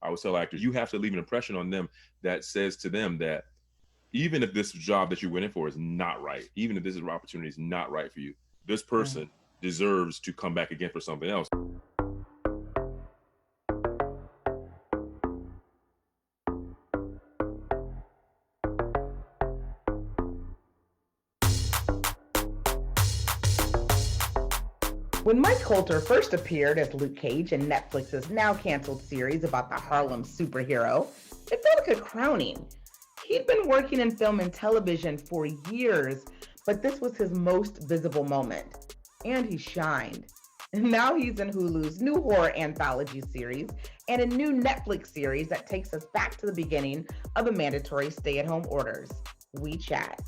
I always tell actors, you have to leave an impression on them that says to them that even if this job that you went in for is not right, even if this opportunity is not right for you, this person deserves to come back again for something else. When Mike Colter first appeared as Luke Cage in Netflix's now canceled series about the Harlem superhero, it felt like a crowning. He'd been working in film and television for years, but this was his most visible moment. And he shined. Now he's in Hulu's new horror anthology series and a new Netflix series that takes us back to the beginning of the mandatory stay-at-home orders. We chat.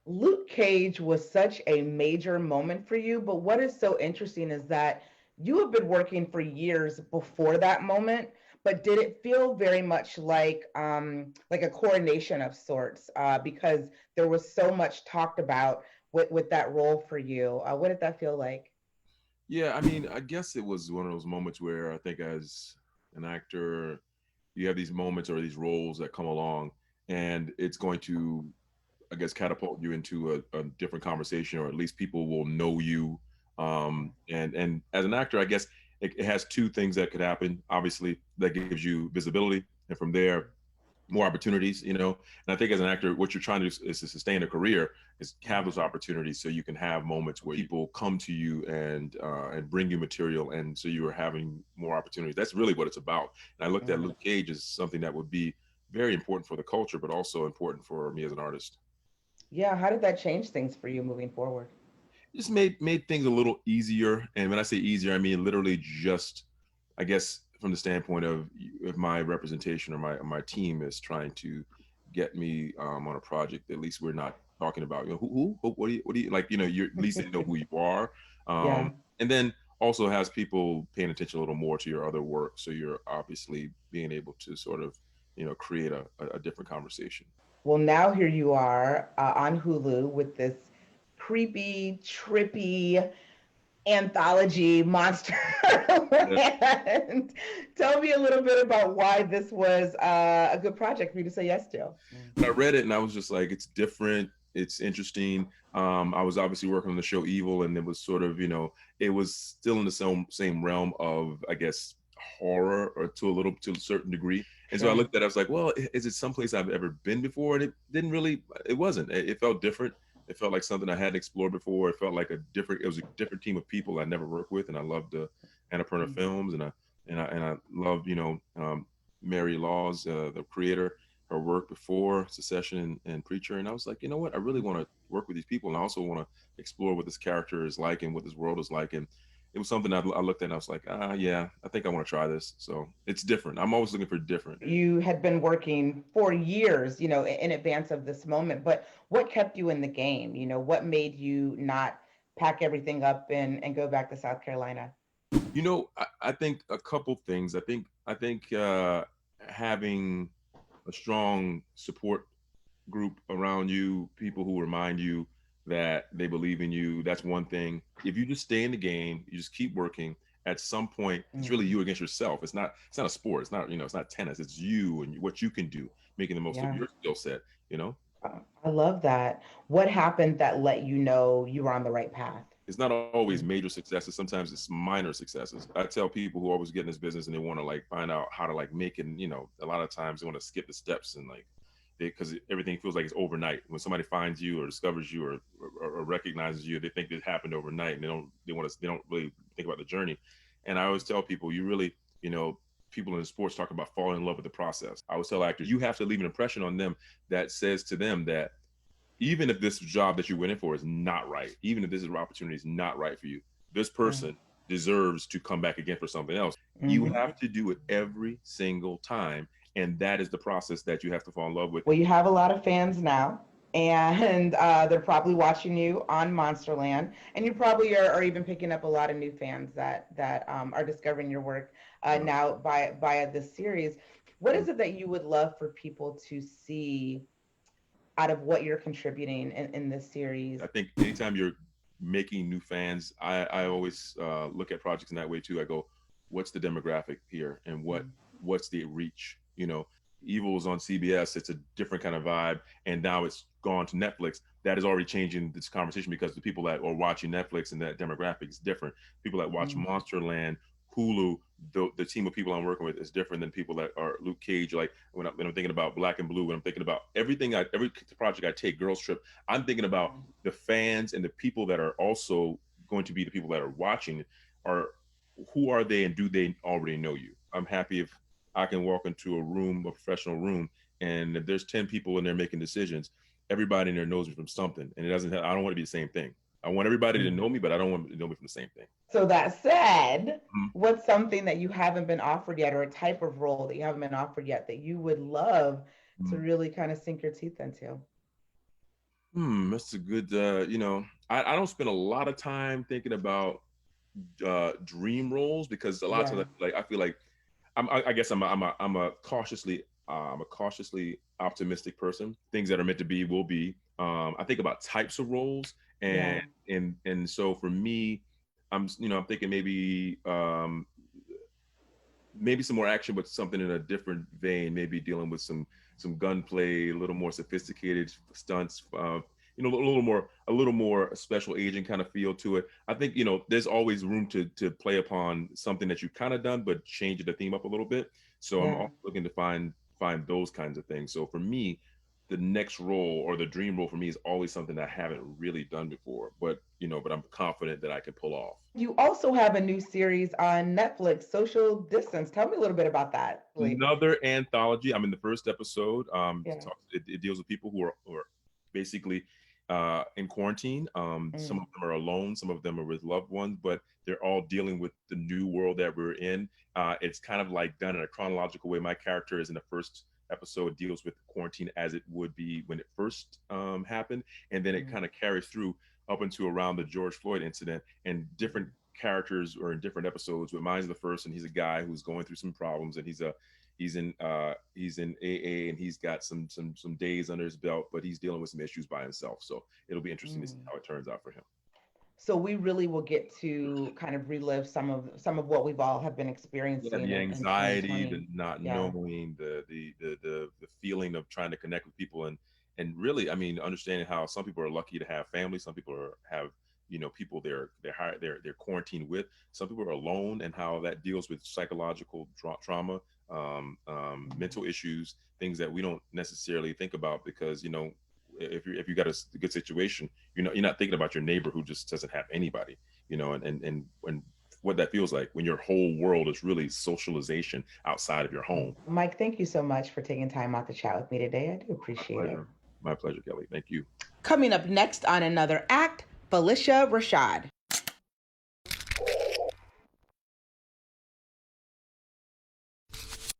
Luke Cage was such a major moment for you, but what is so interesting is that you have been working for years before that moment, but did it feel very much like a coronation of sorts? Because there was so much talked about with that role for you. What did that feel like? Yeah, I mean, I guess it was one of those moments where I think as an actor, you have these moments or these roles that come along, and it's going to, I guess, catapult you into a different conversation, or at least people will know you. And as an actor, I guess it has two things that could happen. Obviously, that gives you visibility, and from there, more opportunities. And I think as an actor, what you're trying to do is to sustain a career, is have those opportunities so you can have moments where people come to you and bring you material, and so you are having more opportunities. That's really what it's about. And I looked at Luke Cage as something that would be very important for the culture, but also important for me as an artist. Yeah, how did that change things for you moving forward? Just made things a little easier. And when I say easier, I mean literally just, I guess, from the standpoint of if my representation or my team is trying to get me on a project, at least we're not talking about, who what do you like, you're at least they know who you are. Yeah. And then also has people paying attention a little more to your other work, so you're obviously being able to sort of create a different conversation. Well, now here you are on Hulu with this creepy, trippy anthology Yeah. Monsterland. Tell me a little bit about why this was a good project for you to say yes to. But I read it and I was just like, it's different, it's interesting. I was obviously working on the show Evil, and it was sort of, it was still in the same realm of, I guess, horror, or to a certain degree. And so I Sure. looked at it, I was like, well, is it someplace I've ever been before? And it didn't really, it wasn't. It felt different. It felt like something I hadn't explored before. It felt like it was a different team of people I never worked with, and I loved Annapurna Films, and I loved, Mary Laws, the creator, her work before Secession and Preacher. And I was like, you know what? I really want to work with these people, and I also want to explore what this character is like and what this world is like. And it was something I looked at and I was like, yeah, I think I want to try this. So it's different. I'm always looking for different. You had been working for years, in advance of this moment, but what kept you in the game? What made you not pack everything up and go back to South Carolina? I think a couple things. I think having a strong support group around you, people who remind you that they believe in you. That's one thing. If you just stay in the game, you just keep working. At some point, it's really you against yourself. It's not a sport. It's not it's not tennis. It's you and what you can do, making the most of Yeah. your skill set. I love that. What happened that let you know you were on the right path? It's not always major successes. Sometimes it's minor successes. I tell people who always get in this business and they want to like find out how to like make it. And, a lot of times they want to skip the steps and like because everything feels like it's overnight. When somebody finds you or discovers you or recognizes you, they think it happened overnight, and they don't really think about the journey. And I always tell people, you really, people in sports talk about falling in love with the process. I always tell actors, you have to leave an impression on them that says to them that even if this job that you went in for is not right, even if this opportunity is not right for you, this person deserves to come back again for something else. You have to do it every single time. And that is the process that you have to fall in love with. Well, you have a lot of fans now, and they're probably watching you on Monsterland, and you probably are even picking up a lot of new fans that are discovering your work now via this series. What is it that you would love for people to see out of what you're contributing in this series? I think anytime you're making new fans, I always look at projects in that way too. I go, what's the demographic here, and what's the reach? Evil is on CBS. It's a different kind of vibe, and now it's gone to Netflix. That is already changing this conversation because the people that are watching Netflix and that demographic is different. People that watch Monsterland, Hulu, the team of people I'm working with is different than people that are Luke Cage. Like when I'm thinking about Black and Blue, when I'm thinking about every project I take, Girls Trip, I'm thinking about the fans and the people that are also going to be the people that are watching. Who are they, and do they already know you? I'm happy if I can walk into a professional room, and if there's 10 people in there making decisions, everybody in there knows me from something, and I don't want to be the same thing. I want everybody to know me, but I don't want them to know me from the same thing. So that said, what's something that you haven't been offered yet, or a type of role that you haven't been offered yet that you would love to really kind of sink your teeth into? That's a good, I don't spend a lot of time thinking about dream roles, because a lot of times I feel like I guess I'm a cautiously optimistic person. Things that are meant to be will be. I think about types of roles, and so for me, I'm thinking maybe some more action, but something in a different vein. Maybe dealing with some gunplay, a little more sophisticated stunts. A little more special agent kind of feel to it. I think there's always room to play upon something that you've kind of done, but change the theme up a little bit. So I'm also looking to find those kinds of things. So for me, the next role or the dream role for me is always something that I haven't really done before, but I'm confident that I can pull off. You also have a new series on Netflix, Social Distance. Tell me a little bit about that, please. Another anthology. I'm in the first episode. It deals with people who are basically in quarantine. Some of them are alone, some of them are with loved ones, but they're all dealing with the new world that we're in. It's kind of like done in a chronological way. My character is in the first episode, deals with quarantine as it would be when it first happened, and then it kind of carries through up into around the George Floyd incident, and different characters are in different episodes. But mine's the first, and he's a guy who's going through some problems, and he's in AA, and he's got some days under his belt, but he's dealing with some issues by himself. So it'll be interesting to see how it turns out for him. So we really will get to kind of relive some of what we've all have been experiencing. The anxiety, the not knowing, the feeling of trying to connect with people, and really, I mean, understanding how some people are lucky to have family, some people have people they're quarantined with, some people are alone, and how that deals with psychological trauma, mental issues, things that we don't necessarily think about, because if you got a good situation, you're not thinking about your neighbor who just doesn't have anybody, and what that feels like when your whole world is really socialization outside of your home. Mike, thank you so much for taking time out to chat with me today. I do appreciate it. My pleasure, Kelley. Thank you. Coming up next on Another Act, Felicia Rashad.